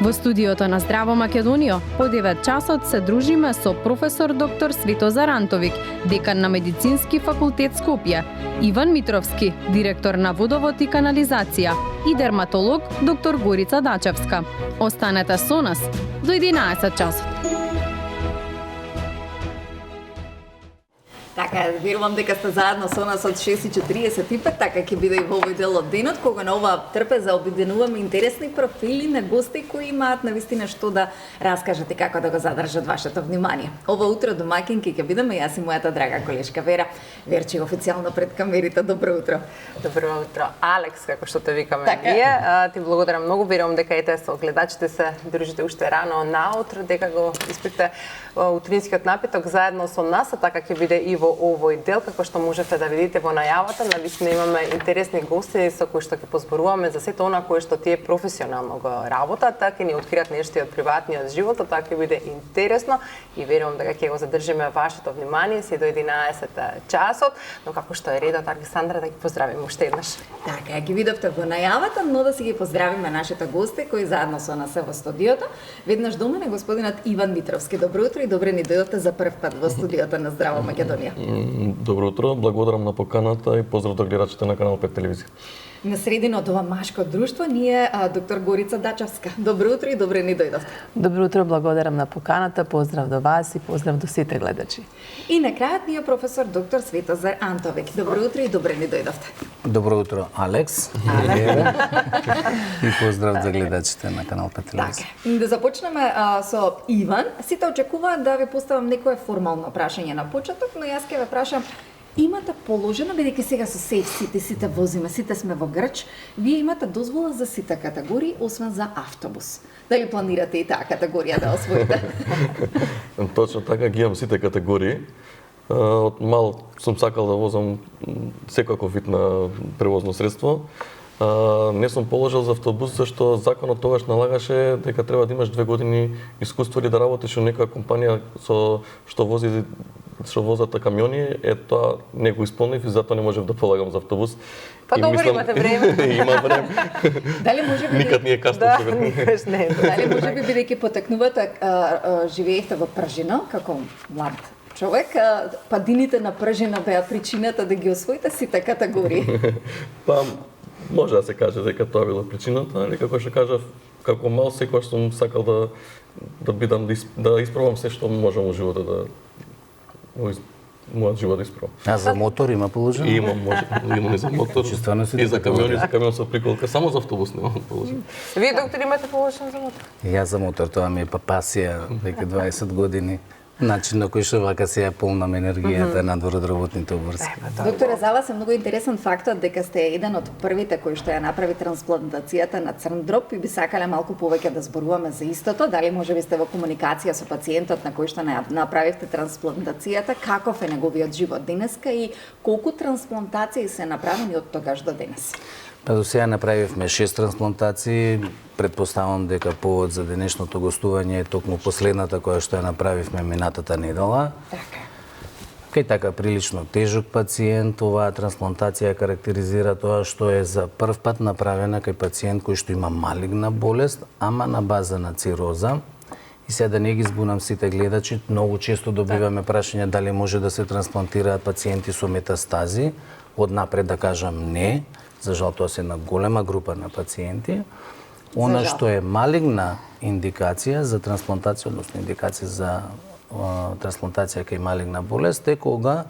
Во студиото на Здраво Македонија, по 9 часот се дружиме со професор доктор Светозар Антовик, декан на Медицински факултет Скопје, Иван Митровски, директор на Водовод и канализација, и дерматолог доктор Горица Дачевска. Останете со нас до 11 часот. Така, верувам дека сте заедно со нас од 6:45, така ќе биде и во овој дел од денот, кога на ова трпеза обиденуваме интересни профили на гости кои имаат навистина што да раскажат и како да го задржат вашето внимание. Ова утро домаќинки ќе бидеме јас и мојата драга колешка Вера. Верчи официјално пред камерите. Добро утро. Добро утро, Алекс, како што те викаме ние. Ти благодарам многу, верувам дека ете со гледачите се дружите уште рано наутро, дека го испите утринскиот напиток заедно со нас, така ќе биде и во овој дел, како што можете да видите во најавата. Навистина имаме интересни гости со кои што ќе позборуваме за сето она кое што тие професионално го работат, така ни откриат нешто од приватниот живот, така ќе биде интересно и верувам дека ќе го задржиме вашето внимание се до 11 часот, но како што е редот, Александра, да ги поздравиме уште еднаш. Така, ги видовте во најавата, но да си ги поздравиме нашите гости кои заедно со нас се во студиото. Веднаш до мене господинот Иван Митровски. Добро утро и добре ни дојдовте за прв пат во студиото на Здраво Македонија. Добро утро, благодарам на поканата и поздрав до гледачите на Канал 5 телевизија. На средина од ова машко друштво ни е доктор Горица Дачевска. Добро утро и добре ни дојдовте. Добро утро, благодарам на поканата, поздрав до вас и поздрав до сите гледачи. И на крајот ни е професор доктор Светозар Антовик. Добро утро и добре ни дојдовте. Добро утро, Алекс. И поздрав за гледачите на Канал 5 телевизија. Да започнеме со Иван. Сите очекуваат да ви поставам некое формално прашање на почеток, но јас ќе ве прашам: имате положено, бидејќи сега со сите возиме, сите сме во Грч, вие имате дозвола за сите категории, освен за автобус. Дали планирате и таа категорија да освоите? Точно така, ги имам сите категории. Од мал сум сакал да возам секој вид на превозно средство. Не сум положил за автобус, зашто законот тогаш налагаше дека треба да имаш 2 години искуство или да работиш во некоја компанија што возат камиони, тоа не го исполнив и затоа не можев да полагам за автобус. Па добро, имате време. Има време. Дали може би никад не е касно. Да, никаш не е. Дали може би бидејќи потекнувате, живеевте во Пржина како млад човек, падините на Пржина беа причината да ги освоите сите категории? Па може да се каже дека тоа била причината, али како што кажав, како мал секогаш сум сакал да испробам се што можам во животот мојот живот да испробам. А за мотор има положено? Имам и за мотор. И за камион со приколка, само за автобус немам положено. Вие, доктор, имате положено за мотор? Јас за мотор, тоа ми е пасија веќе 20 години. Начин на кој што вака се ја полнам енергијата надвор од работните обврски. Докторе, за вас е многу интересен фактот дека сте еден од првите кои што ја направи трансплантацијата на црн дроб и би сакале малку повеќе да зборуваме за истото. Дали може би сте во комуникација со пациентот на кој што направивте трансплантацијата, каков е неговиот живот денеска и колку трансплантации се направени од тогаш до денес? Па до сега направивме 6 трансплантации. Предпоставам дека повод за денешното гостување е токму последната која што ја направивме минатата недела. Така. Кај така прилично тежок пациент, оваа трансплантација карактеризира тоа што е за прв пат направена кај пациент кој што има малигна болест, ама на база на цироза. И сега да не ги збунам сите гледачи, многу често добиваме прашања дали може да се трансплантираат пациенти со метастази. Однапред да кажам не, за жал тоа се една голема група на пациенти. Она што е малигна индикација за трансплантација, односно индикација за трансплантација кај малигна болест е кога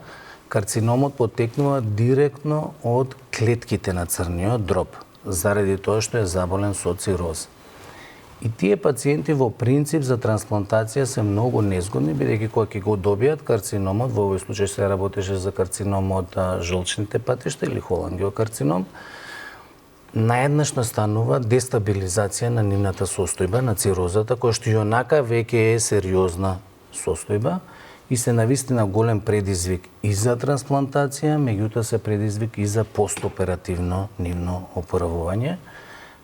карциномот потекнува директно од клетките на црниот дроб, заради тоа што е заболен со цироз. И тие пациенти во принцип за трансплантација се многу незгодни, бидејќи кога ќе го добијат карциномот, во овој случај се работеше за карцином од жолчните патишта или холангиокарцином, наеднаш настанува дестабилизација на нивната состојба, на цирозата, која што и онака веќе е сериозна состојба и се навистина голем предизвик и за трансплантација, меѓутоа се предизвик и за постоперативно нивно опоравување.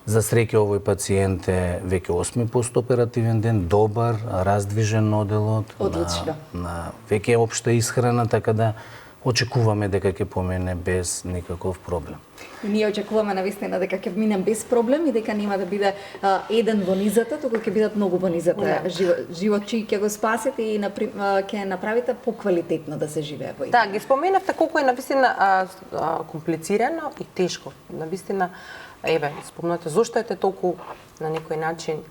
За среќа овој пациент е веќе 8 постоперативен ден, добар, раздвижен оделот, Одлично. на веќе општа исхрана, така да очекуваме дека ќе помене без никаков проблем. И ние очекуваме навистина дека ќе минем без проблем и дека нема да биде еден во низата, туку ќе бидат многу во низата. Живот чиј ќе го спасите и ќе направите поквалитетно да се живее во Да, ги споменавте колку е навистина комплицирано и тешко. Навистина, спомнате зошто е толку на некој начин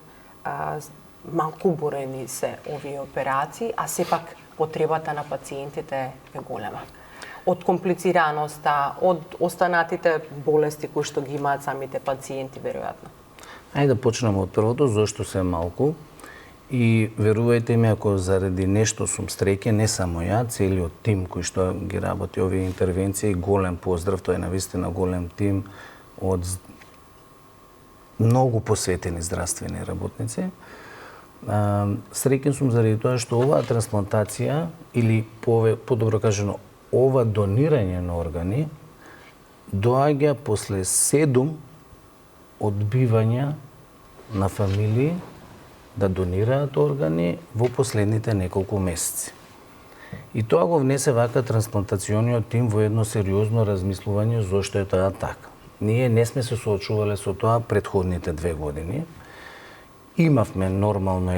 малку борени се овие операции, а сепак потребата на пациентите е голема. Од комплицираноста, од останатите болести кои што ги имаат самите пациенти, веројатно. Ајде да почнеме од првото, зошто се малку. И верувајте ми, ако заради нешто сум среќен, не само ја, целиот тим кој што ги работи овие интервенции, голем поздрав, тој е навистина голем тим од многу посветени здравствени работници. Среќен сум заради тоа што оваа трансплантација, или подобро кажано, ова донирање на органи, доаѓа после 7 одбивања на фамилии да донираат органи во последните неколку месеци. И тоа го внесе вака трансплантациониот тим во едно сериозно размислување зошто е тоа така. Ние не сме се соочувале со тоа предходните 2 години. Имавме нормално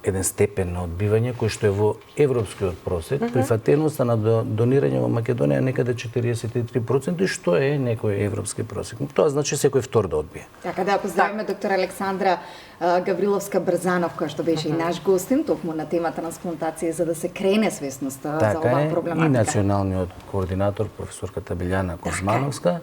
еден степен на одбивање кој што е во европскиот просек. Прифатеноста на донирање во Македонија е некаде 43%, што е некој европски просек. Тоа значи секој втор да одбие. Така да поздравиме доктор Александра Гавриловска-Брзанов, која што беше и наш гостин, токму на тема трансплантација, за да се крене свесноста за оваа проблематика. И националниот координатор професорката Билјана Козмановска,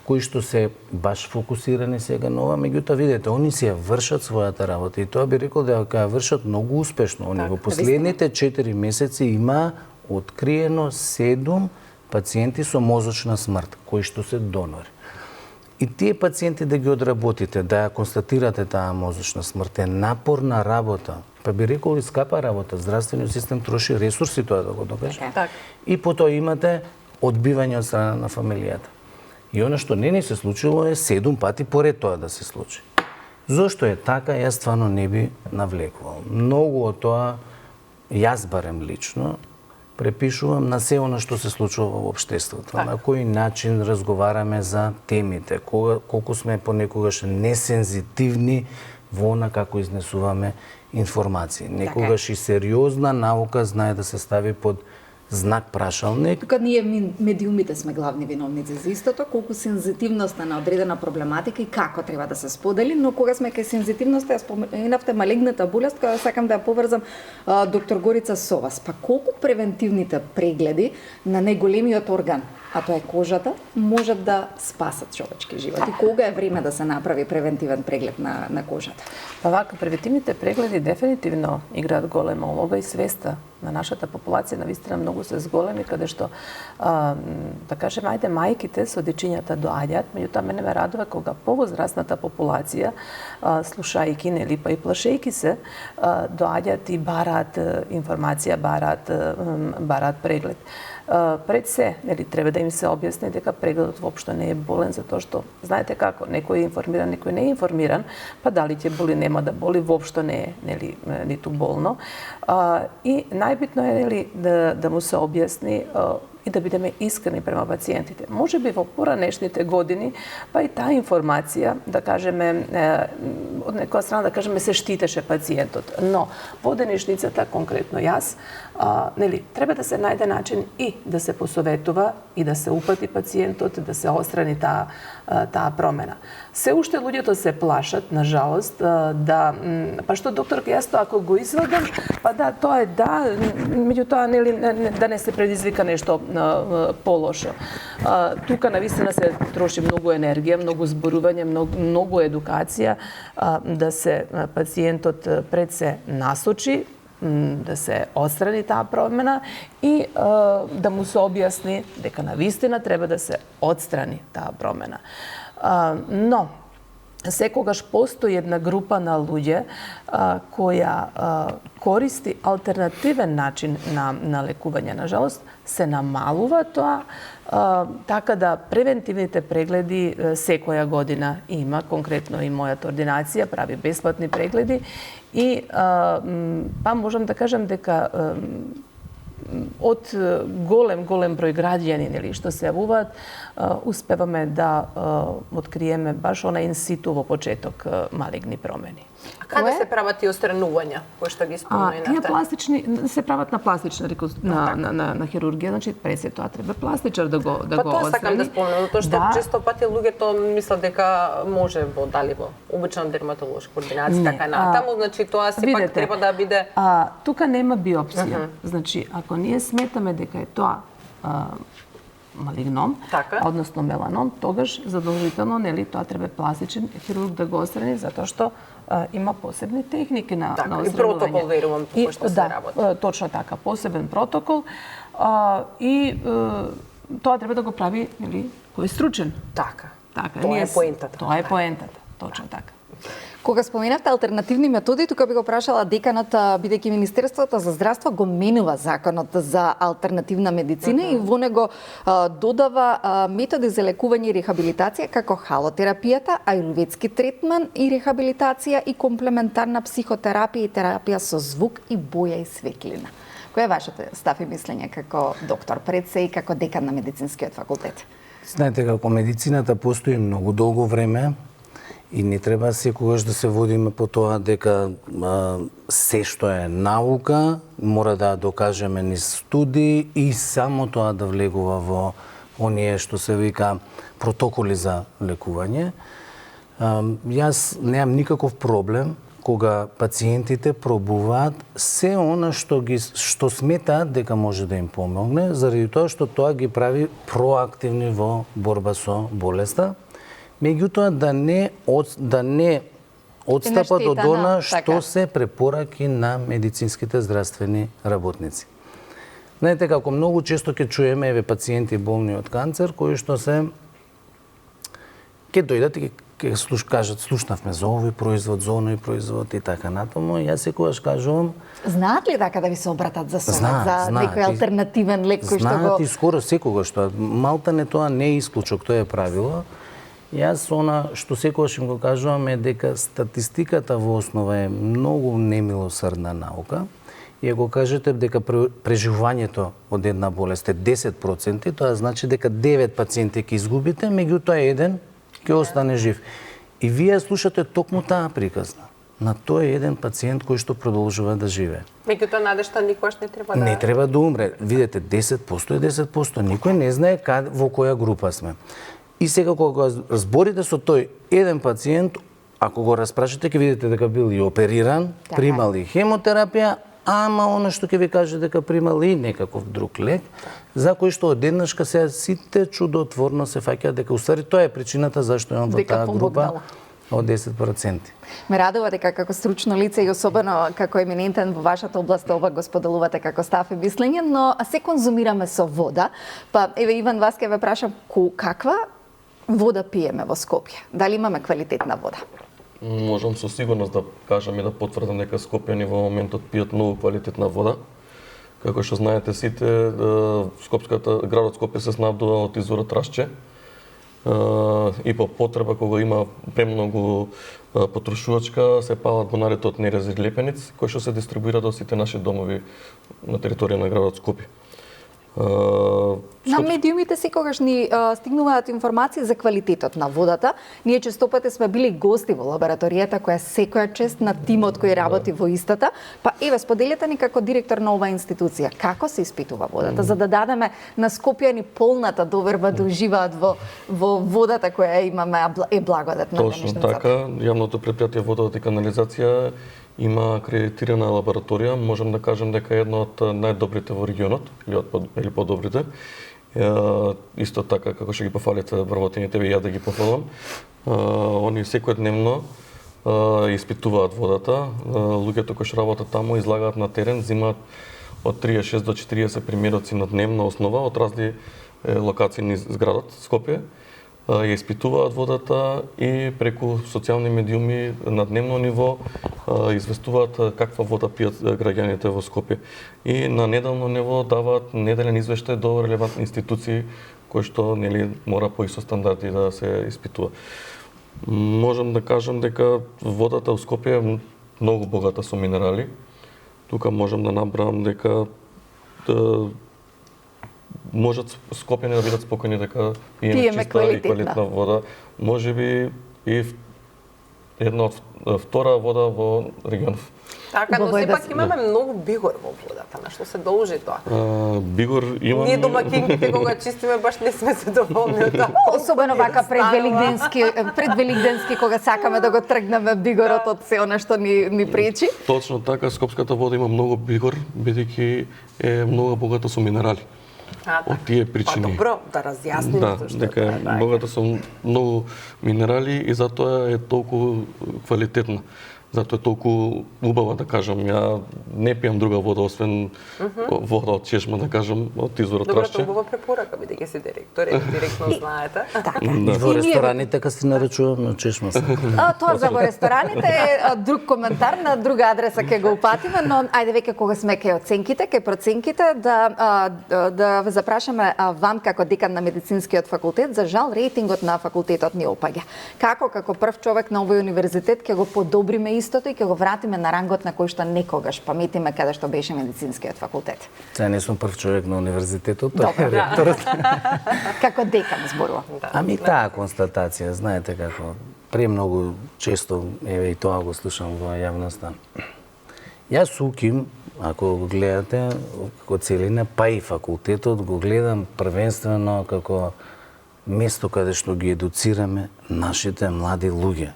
кои што се баш фокусирани сега на ова, меѓутоа видете, они си ја вршат својата работа и тоа би рекол дека ја вршат многу успешно. Они во последните 4 месеци има откриено 7 пациенти со мозочна смрт, кои што се донори. И тие пациенти да ги одработите, да ја констатирате таа мозочна смрт е напорна работа. Па би рекол и скапа работа. Здравствениот систем троши ресурси тоа да го докаже. И потоа имате одбивање од страна на фамилијата. И она што не ни се случило е 7 пати поред тоа да се случи. Зошто е така, јас стварно не би навлекувал. Многу од тоа, јас барем лично, препишувам на се она што се случува во општеството. На кој начин разговараме за темите, колку сме понекогаш несензитивни во она како изнесуваме информации. Некогаш и сериозна наука знае да се стави под знак прашалник. Тука ние медиумите сме главни виновници за истото, колку сензитивноста на одредена проблематика и како треба да се сподели, но кога сме кај сензитивноста, ја споменавте малигната болест, која сакам да ја поврзам доктор Горица со вас. Па колку превентивните прегледи на најголемиот орган, а тоа е кожата, можат да спасат човечки живот? И кога е време да се направи превентивен преглед на кожата? Па вака, превентивните прегледи дефинитивно играат голема улога и свеста на нашата популација навистина многу се зголеми, каде што, да кажем, ајде мајките со дечињата доаѓаат, меѓутоа мене ме радува кога повозрастната популација, слушајки, нели, па и плашејки се, доаѓаат и бараат информација, бараат преглед. Пред се, нели, треба да им се објасни дека прегледот воопшто не е болен, затоа што, знаете како, некој е информиран, некој не е информиран, па дали ќе боли, нема да боли, воопшто не е, нели, ниту болно. И најбитно е, нели, да му се објасни и да бидеме искрени према пациентите. Може би во поранешните години, па и таа информација, да кажеме, од некоја страна, да кажеме, се штитеше пациентот. Но, во денешницата, конкретно јас, нели, треба да се најде начин и да се посоветува и да се упати пациентот, да се острани таа промена. Се уште луѓето се плашат, на жалост, па што докторка, јас тоа ако го извадам, па да, тоа е да, меѓутоа, нели, да не се предизвика нешто полошо. Тука навистина се троши многу енергија, многу зборување, многу едукација, да се пациентот пред се насочи, да се отстрани таа промена и да му се објасни дека навистина треба да се отстрани таа промена. Но, секогаш постои една група на луѓе која користи алтернативен начин на лекување. На жалост, се намалува тоа, така да превентивните прегледи секоја година има, конкретно и мојата ординација прави бесплатни прегледи и па можам да кажам дека од голем број граѓани нели што се јавуваат, успеваме да откриеме баш она инситу во почеток малигни промени. А каде се прават тие отстранувања кои што ги спомнавте? Тие пластични се прават на пластична на хирургија, значи пред се тоа треба пластичар да го Па тоа сакам да спомнам, затоа што често пати луѓето мислат дека може дали во обична дерматолошка ординација така натаму, значи тоа сепак треба да биде. Тука нема биопсија. Значи ако ние сметаме дека е тоа малигном, односно меланом, тогаш задолжително нели тоа треба пластичен хирург да го отстрани затоа што има посебни техники на отстранување. И протокол верувам по што се работи. Точно така, посебен протокол и тоа треба да го прави нели кој е стручен. Така. Тоа е поентата. Тоа е поентата, точно така. Кога споменавте алтернативни методи, тука би го прашала деканат, бидејќи Министерството за здравство го менува законот за алтернативна медицина и во него додава методи за лекување и рехабилитација како халотерапијата, аюрведски третман и рехабилитација и комплементарна психотерапија и терапија со звук и боја и светлина. Кој е вашето став и мислење како доктор пред се и како декан на медицинскиот факултет? Знаете, како медицината постои многу долго време, и не треба секогаш да се водиме по тоа дека се што е наука мора да докажеме низ студии и само тоа да влегува во оние што се вика протоколи за лекување. Јас немам никаков проблем кога пациентите пробуваат се она што сметаат дека може да им помогне, заради тоа што тоа ги прави проактивни во борба со болеста. Меѓутоа да не одстапат од она што се препораки на медицинските здравствени работници. Знаете, како многу често ќе чуеме пациенти болни од канцер кои што се ќе дојдат и ќе кажат слушнавме за овој производ, за оној производ и така натаму. Јас секогаш кажувам, знаат ли дека да ви се обратат за совет за некој алтернативен лек кој што го знаат и скоро секогаш тоа. Малтане тоа не е исклучок, тоа е правило. Јас она што секогаш им го кажувам е дека статистиката во основа е многу немилосрдна наука и ако кажете дека преживувањето од една болест е 10%, тоа значи дека 9 пациенти ќе изгубите, меѓутоа еден ќе остане жив. И вие слушате токму таа приказна на тој еден пациент кој што продолжува да живее. Меѓутоа надежта никогаш не треба да... Не треба да умре. Видете, 10% е 10%. Никој не знае во која група сме. И сега кога разборите со тој еден пациент, ако го распрашате, ќе видите дека бил и опериран, примал и хемотерапија, ама она што ќе ви каже дека примал и некаков друг лек, за кој што одеднашка се сите чудотворно се фаќаат дека уствари тоа е причината зашто е он во таа група од 10%. Ме радува дека како стручно лице и особено како еминентен во вашата област ова го споделувате како став и мислење, но се конзумираме со вода. Па еве Иван, вас ќе ве прашам каква вода пиеме во Скопје? Дали имаме квалитетна вода? Можам со сигурност да кажам и да потврдам дека скопјани во моментот пијат многу квалитетна вода. Како што знаете сите, градот Скопје се снабдува од изворот Рашче. И по потреба кога има премногу потрошувачка се палат бунарите од Нерез и Лепениц, кои што се дистрибуираат до сите наши домови на територија на градот Скопје. На медиумите секогаш ни стигнуваат информации за квалитетот на водата. Ние честопати сме били гости во лабораторијата која секоја чест на тимот кој работи во истата. Па еве споделете ни како директор на оваа институција како се испитува водата за да дадеме на скопјани полната доверба да уживаат во водата која имаме е благодатна. Точно така, јавното претпријатие водата и канализација има акредитирана лабораторија, можам да кажам дека е една од најдобрите во регионот или подобрите. Исто така како што ги пофалите вработените, ја да ги пофалам. Они секојдневно испитуваат водата. Луѓето кои што работат таму излагаат на терен, земаат од 36 до 40 примероци на дневна основа од разни локации низ градот Скопје. Ја испитуваат водата и преку социјални медиуми на дневно ниво известуваат каква вода пијат граѓаните во Скопје. И на неделно ниво даваат неделен извештај до релевантни институции кои што мора по исто стандарди да се испитува. Можам да кажам дека водата во Скопје е многу богата со минерали. Тука можам да набрам дека можат Скопјани да бидат спокојни дека Пиеме чиста и квалитетна квалитетна вода. Можеби и една од втора вода во регионов. Така, но Убаво е да сепак се- имаме многу бигор во водата, на што се должи тоа. Бигор имаме... Ние домакинките кога чистиме баш не сме задоволни од тоа. Особено вака пред Великденски кога сакаме да го тргнеме бигорот од се она што ни пречи. Точно така, скопската вода има многу бигор, бидејќи е многу богата со минерали. Од тие причини. Па добро, да разјасниме Да, што дека е е тоа. богата со многу минерали и затоа е толку квалитетна. Затоа е толку убава, да кажам. Ја не пијам друга вода, освен вода од чешма, да кажам, од изворот Добро, Рашче. тоа убава препорака, бидејќи си директор и директно знаете. И во рестораните кога си наречувам на чешма се. Тоа за во рестораните е друг коментар на друга адреса ќе го упатиме, но ајде веќе кога сме кај оценките, кај проценките, да ве запрашаме вам како декан на медицинскиот факултет, за жал рейтингот на факултетот ни опаѓа. Како прв човек на овој универзитет ќе го подобриме истото и ќе го вратиме на рангот на кој што некогаш паметиме каде што беше медицинскиот факултет. Сега не сум прв човек на универзитетот, Добро, тоа е ректорот. Како декан зборувам. Ами таа констатација, знаете како, премногу често, еве и тоа го слушам во јавноста. Јас СУКИМ, ако го гледате, како целина, па и факултетот, го гледам првенствено како место каде што ги едуцираме нашите млади луѓе.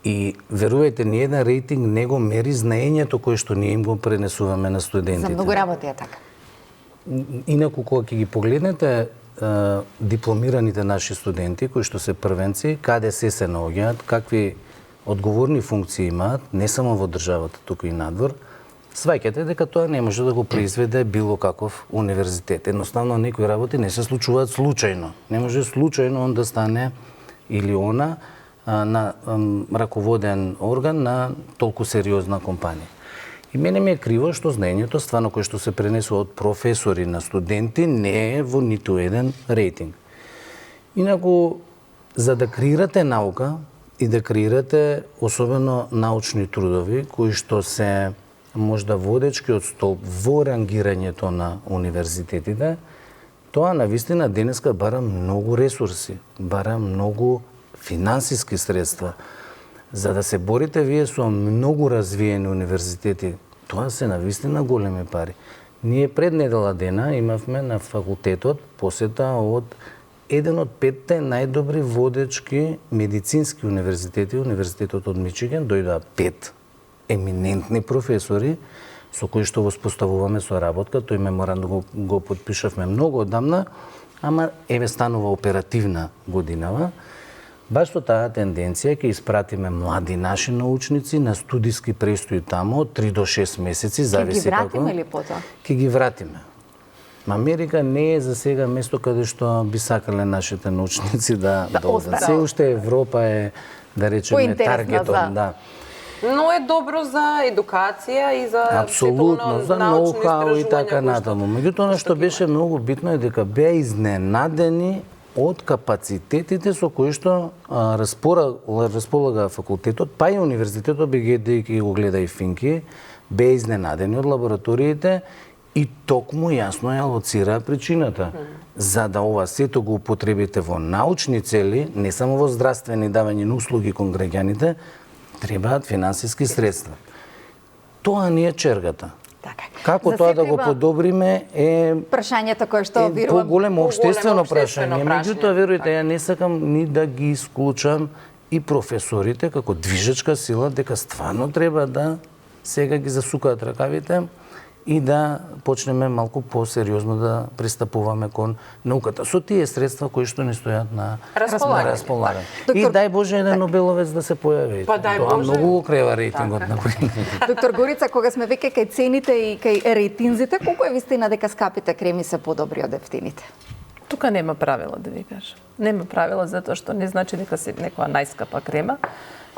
И верувајте, ниеден рейтинг не го мери знаењето кое што ние им го пренесуваме на студентите. За многу работи е така. Инаку, кога ќе ги погледнете дипломираните наши студенти, кои што се првенци, каде се наоѓаат, какви одговорни функции имаат, не само во државата, туку и надвор, сваќате дека тоа не може да го произведе било каков универзитет. Едноставно, некои работи не се случуваат случајно. Не може случајно он да стане или она на раководен орган на толку сериозна компанија. И мене ми е криво што знаењето стварно кое што се пренесува од професори на студенти не е во ниту еден рейтинг. Инаку, за да креирате наука и да креирате особено научни трудови кои што се можда водечкиот столб во рангирањето на универзитетите, тоа навистина денеска бара многу ресурси, бара многу финансиски средства. За да се борите вие со многу развиени универзитети, тоа се навистина големи пари. Ние пред недела дена имавме на факултетот посета од еден од 5 најдобри водечки медицински универзитети, Универзитетот од Мичиген, дојдоа 5 еминентни професори со кои што воспоставуваме соработка. Тој меморандум го потпишавме многу одамна, ама еве станува оперативна годинава. Баш со таа тенденција ќе испратиме млади наши научници на студиски престои таму од 3 до 6 месеци, зависи како. Ќе ги вратиме ли потоа? Ќе ги вратиме. Америка не е за сега место каде што би сакале нашите научници да одат. Се уште Европа е, да речеме, Поинтересна таргетот, за- да. Но е добро за едукација и за Апсолутно, за научни ноу-хау и истражувања така кои што- натаму. Меѓутоа, она што беше многу битно е дека беа изненадени од капацитетите со кои што располага факултетот, па и универзитетот, бидејќи го гледа и Финки, беа изненадени од лабораториите и токму јасно ја лоцираа причината. За да ова сето го употребите во научни цели, не само во здравствени давање на услуги кон граѓаните, требаат финансиски средства. Тоа не е чергата. Така. Како За тоа се да го треба подобриме е прашањето кое што верувам поголемо општествено општествено прашање. прашање. Меѓутоа, верујте, ја не сакам ни да ги исклучам и професорите како движечка сила, дека стварно треба да сега ги засукаат ракавите и да почнеме малку посериозно да пристапуваме кон науката со тие средства кои што не стојат на располагање. И дај Боже еден Нобеловец да се појави. Па, дај Тоа Боже. многу го крева рейтингот на Доктор Горица, кога сме веќе кај цените и кај рейтинзите, колку е вистина дека скапите креми се подобри од ефтините? Тука нема правила, да ви кажам. Нема правила затоа што не значи дека си некоја најскапа крема.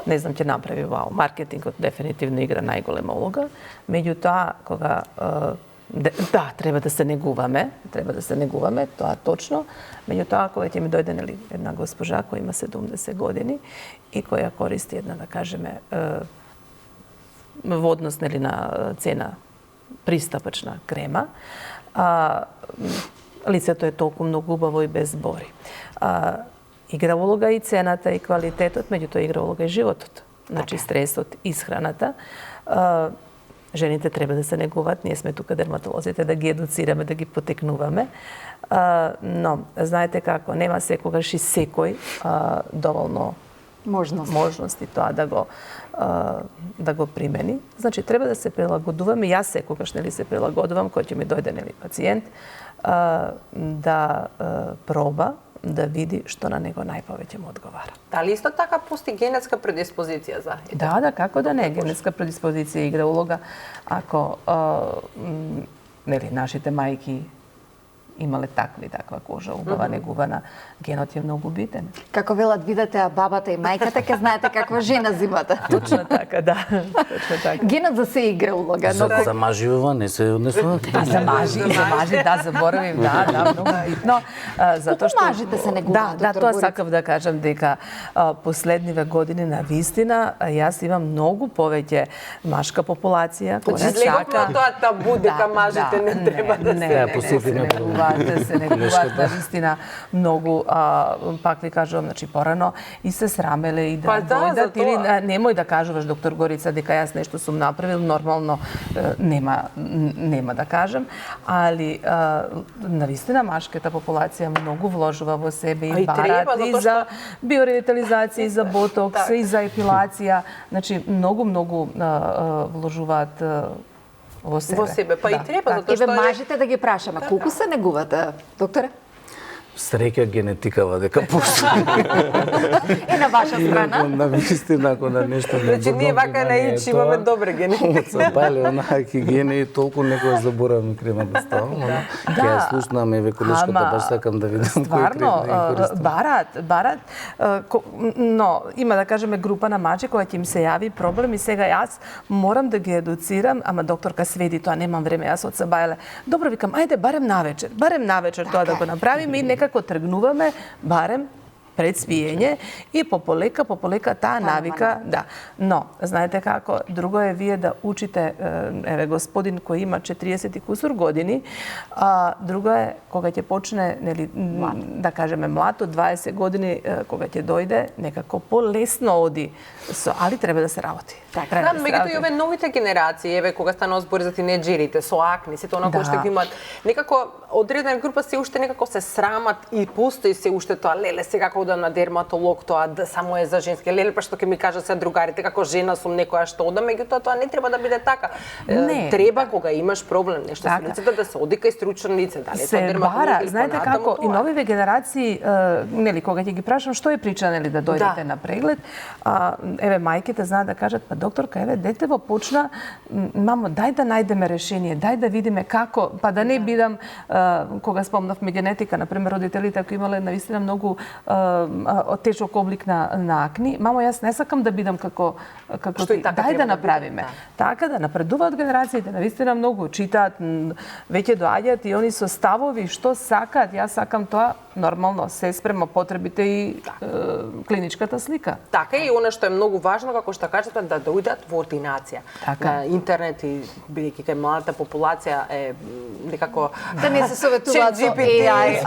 Не знам, ќе направи вау. Маркетингот дефинитивно игра најголема улога. Меѓутоа, кога да, треба да се негуваме, тоа точно. Меѓутоа, кога ќе ми дојде нели една госпожа која има 70 години и која користи една, да кажеме, во однос нели на цена пристапачна крема. Лицето е толку многу убаво и без бори. Игра улога и цената и квалитетот, меѓутоа игра улога и животот. Значи стресот, исхраната. Жените треба да се негуваат, ние сме тука дерматолозите да ги едуцираме, да ги потекнуваме. Но знаете како, нема секогаш и секој доволно можности тоа да го примени. Значи треба да се прилагодуваме. Јас секогаш се прилагодувам кој ќе ми дојде пациент да проба, да види што на него најповеќе му одговара. Дали исто така постои генетска предиспозиција за? Да, како да не, генетска предиспозиција игра улога. Ако нашите мајки имале таква кожа, убава, негувана, генот е многу битен. Како велат, видете бабата и мајката, ке знаете каква жена зимата. Точно така, да. Точно така. Генот за се игра улога. За мажи ова не се однесува? За мажи, да, заборавив, да, многу битно. Затоа што мажите се негуваат, Да, тоа сакав да кажам дека последниве години на вистина јас имам многу повеќе машка популација која сака тоа табу дека мажите не треба да се негуваат на вистина многу, пак ви кажувам, значи порано и се срамеле и да дојдат или немој да кажуваш доктор Горица дека јас нешто сум направил, нормално нема да кажам, али на вистина машката популација многу вложува во себе и барат и за биоревитализација, и за ботокс, и за епилација, значи многу вложуваат во себе. Па и треба, затоа што мажите да ги прашаме, колку се негувате, докторе? Среќа генетикава дека постои. Е на ваша страна? На вистина, ако на нешто не значи, ние вака наичи имаме добре генетика. Се пали онаа хигиена и толку некој заборавам крема да ставам, но ќе ја слушнам еве колешката, баш сакам да видам кој крем да ја користам. Барат, но има да кажеме група на мажи која ќе им се јави проблем и сега јас морам да ги едуцирам, ама докторка сведи тоа, немам време, јас од Сабајле. Добро, викам, ајде барем навечер тоа да го направиме и некако тргнуваме барем пред спиење и пополека таа навика, да. Но, знаете како, друго е вие да учите, еве господин кој има 40 и кусур години, друго е кога ќе почне, нели, да кажеме млад, од 20 години кога ќе дојде, некако полесно оди, али треба да се работи. Да, меѓутоа и овие новите генерации, еве кога станува збор за тинеџерите со акни, сето она кои што ги имаат, некако одредена група се уште некако се срамат и постои се уште тоа, леле, сега кога одам на дерматолог, тоа само е за женски, леле, па што ќе ми кажат се другарите како жена сум некоја што одам, меѓутоа тоа не треба да биде така. Треба кога имаш проблем нешто со лицето да се оди кај стручен лице, дали тоа дерматолог или знаете како и новите генерации, нели кога ќе ги прашам што е прича, нели да дојдете на преглед, еве мајките знаат да кажат, па докторка, еве детево почна, мамо, дај да најдеме решение, дај да видиме како, па да не бидам, кога спомнавме генетика, например, родителите ако имале навистина многу тежок облик на акни, мамо, јас не сакам да бидам како ти, дај да направиме. Така да напредуваат генерациите, навистина многу читаат, веќе доаѓаат и они со ставови што сакаат, јас сакам тоа, нормално, се спрема потребите и клиничката слика. Така и она што е многу важно, како што кажете, да дојдат во ординација. На интернет и бидејќи кај младата популација е некако да не се советуваат со AI.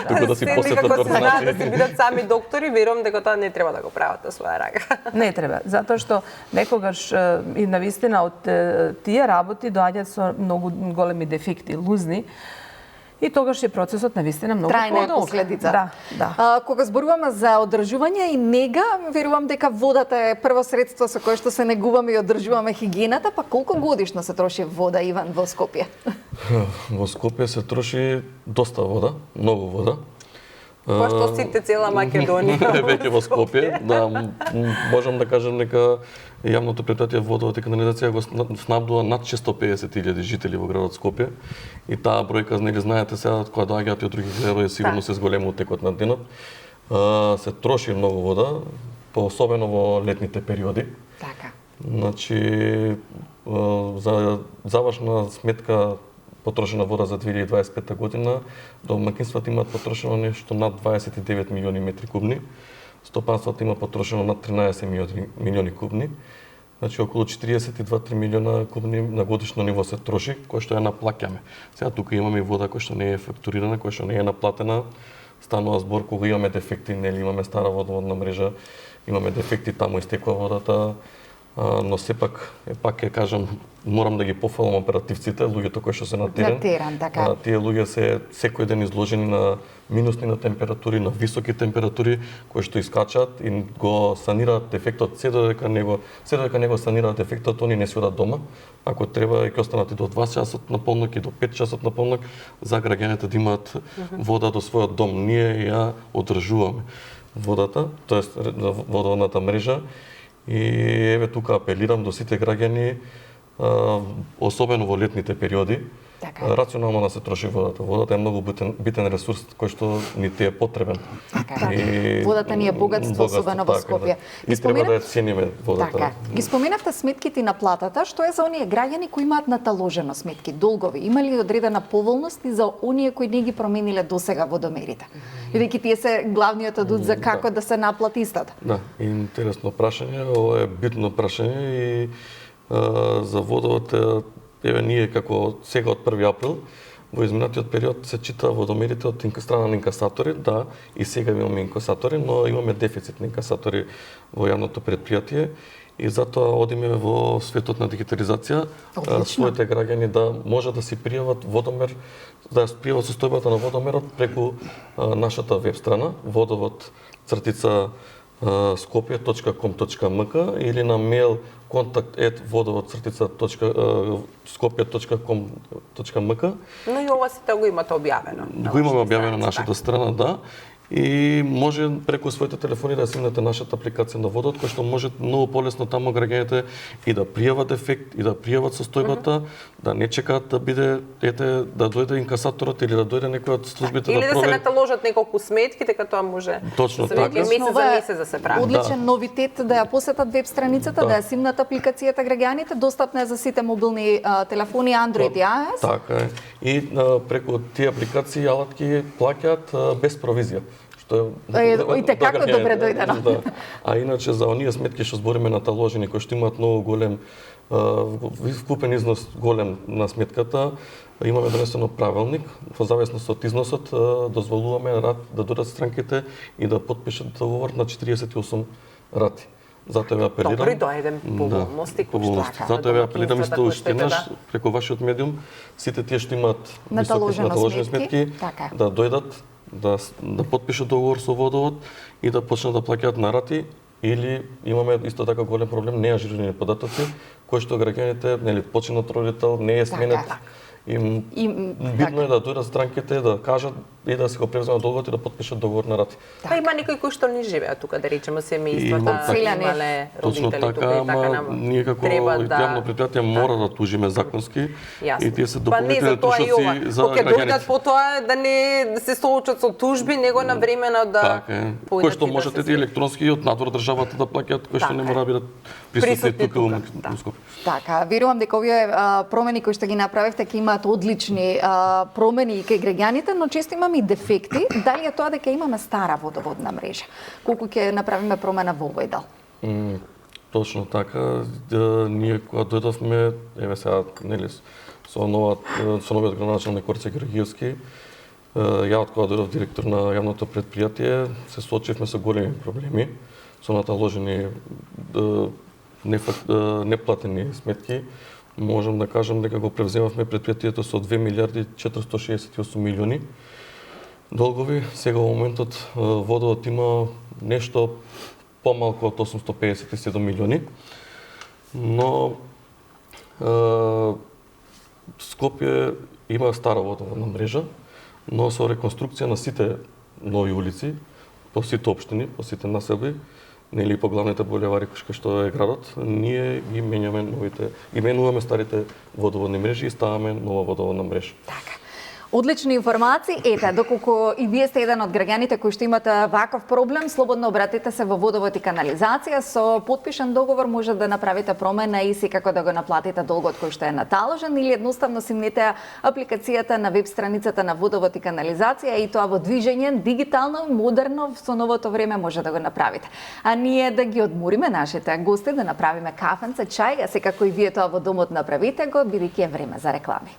Туку да си посетат ординација. Да си бидат сами доктори, верувам дека тоа не треба да го прават на своја рага. Не треба, затоа што некогаш и навистина од тие работи доаѓаат со многу големи дефекти, лузни. И тогаш е процесот навистина многу трајна последица. Да. Кога зборуваме за одржување и нега, верувам дека водата е прво средство со кое што се негуваме и одржуваме хигиената, па колку годишно се троши вода, Иван, во Скопје? Во Скопје се троши доста вода, многу вода. Пошто сите цела Македонија. Веќе во Скопје, да, можам да кажам дека јавното претпријатие водовод и канализација го снабдува над 650.000 жители во градот Скопје и таа бројка, нели знаете сега кога доаѓаат и од други градови сигурно се зголемува текот на денот. Се троши многу вода, особено во летните периоди. Така. Значи за завршна сметка потрошена вода за 2025 година, домаќинствата имаат потрошено нешто над 29 милиони метри кубни, стопанствата има потрошено над 13 милиони кубни. Значи околу 42-3 милиона кубни на годишно ниво се троши, кој што ја наплаќаме. Сега тука имаме и вода која што не е фактурирана, која што не е наплатена. Станува збор кога имаме дефекти, нели имаме стара водоводна мрежа, имаме дефекти, таму истекува водата, но сепак, пак ќе кажам, морам да ги пофалам оперативците, луѓето кои што се на терен. На терен, така. Тие луѓе се секој ден изложени на минусни на температури, на високи температури, кои што искачаат и го санираат дефектот, се додека него санираат дефектот, они не си одат дома. Ако треба, ќе останат и до 2 часот на полнок и до 5 часот на полнок, за граѓаните да имаат вода до својот дом. Ние ја одржуваме водата, тоест водоводната мрежа. И еве тука апелирам до сите граѓани, особено во летните периоди, така, рационално да се троши водата. Водата е многу битен ресурс кој што ни ти е потребен. Така. Водата ни е богатство, особено во Скопје. И треба да ја цениме водата. Така. Ги споменавте сметките на платата, што е за оние граѓани кои имаат наталожено сметки, долгови? Има ли одредена поволност и за оние кои не ги промениле досега водомерите? Бидејќи тие се главниот адут за како да се наплати истата. Да, интересно прашање, ова е битно прашање и за водовод, еве ние како сега од 1 април во изминатиот период се чита водомерите од страна на инкасатори, да, и сега имаме инкасатори, но имаме дефицит на инкасатори во јавното предпријатие и затоа одиме во светот на дигитализација, своите граѓани да може да си пријават водомер, да ја пријават состојбата на водомерот преку нашата веб страна vodovod_skopje.com.mk или на мејл kontakt@vodovod_skopje.com.mk. Но и ова сите го имате објавено. Го имаме објавено на нашата страна, да. И може преку своите телефони да симнете нашата апликација на водот, кој што може многу полесно таму граѓаните и да пријават ефект, и да пријават состојбата, да не чекаат да биде, да дојде инкасаторот или да дојде некој од службите или да да провери. се наталожат неколку сметки, дека тоа може Точно да се така. месец за месец да се прави. Одличен новитет да ја посетат веб страницата, да ја симнат апликацијата граѓаните, достапна е за сите мобилни телефони Android и iOS. Така е. И преку тие апликации алатки плаќаат без провизија. И те како добре дојдено. Да. А иначе за оние сметки што збориме наталожени, кои што имаат многу голем вкупен износ голем на сметката, имаме донесено правилник, во зависност од износот дозволуваме да дојдат странките и да потпишат договор на 48 рати. Затоа ве апелирам. Добро, дојдем поволности, Затоа ве апелирам исто уште еднаш преку вашиот медиум, сите тие што имаат наталожени сметки, да дојдат да потпишат договор со водовод и да почнат да плаќаат на рати, или имаме исто така голем проблем неажирирани податоци кои што граѓаните, нели, починат родител, не е сменет. Битно е да дојдат странките, да кажат и да се го превземат долгот и да потпишат договор на рати. Па има некои кои што не живеат тука, да речеме семејствата, имале точно родители така, ама ние како јавно предпријатие мора да тужиме законски и тие се дополнителни трошоци за граѓаните. Кога дојдат потоа да не се соочат со тужби, него на времено да кои што можете и електронски од надвор државата да плаќаат, кои што не мора да бидат присутни тука во Скопје. Така, верувам дека овие промени кои што ги направивте ќе имаат одлични промени и кај граѓаните, но често имаме и дефекти. Дали е тоа дека имаме стара водоводна мрежа? Колку ќе направиме промена во овој дел? Точно така. Ние кога дојдовме, еве сега, нели, со новиот градоначалник Орце Георгиевски, ја од кога дојдов директор на јавното предпријатие, се соочивме со големи проблеми, со наталожени неплатени сметки. Можам да кажам дека го превземавме предпријатието со 2 милиарди 468 милиони долгови. Сега во моментот водовод има нешто помалку од 857 милиони. Но Скопје има стара водоводна мрежа, но со реконструкција на сите нови улици, по сите општини, по сите населби, нели по главните булевари кои што е градот, ние ги менуваме старите водоводни мрежи и ставаме нова водоводна мрежа. Така. Одлични информации. Ете, доколку и вие сте еден од граѓаните кои што имате ваков проблем, слободно обратете се во Водовод и канализација. Со потпишан договор може да направите промена и секако да го наплатите долгот кој што е наталожен, или едноставно симнете апликацијата на веб страницата на Водовод и канализација и тоа во движење, дигитално, модерно, со новото време може да го направите. А ние да ги одмориме нашите гости, да направиме кафенце, чај, а секако и вие тоа во домот направите го, бидејќи е време за реклами.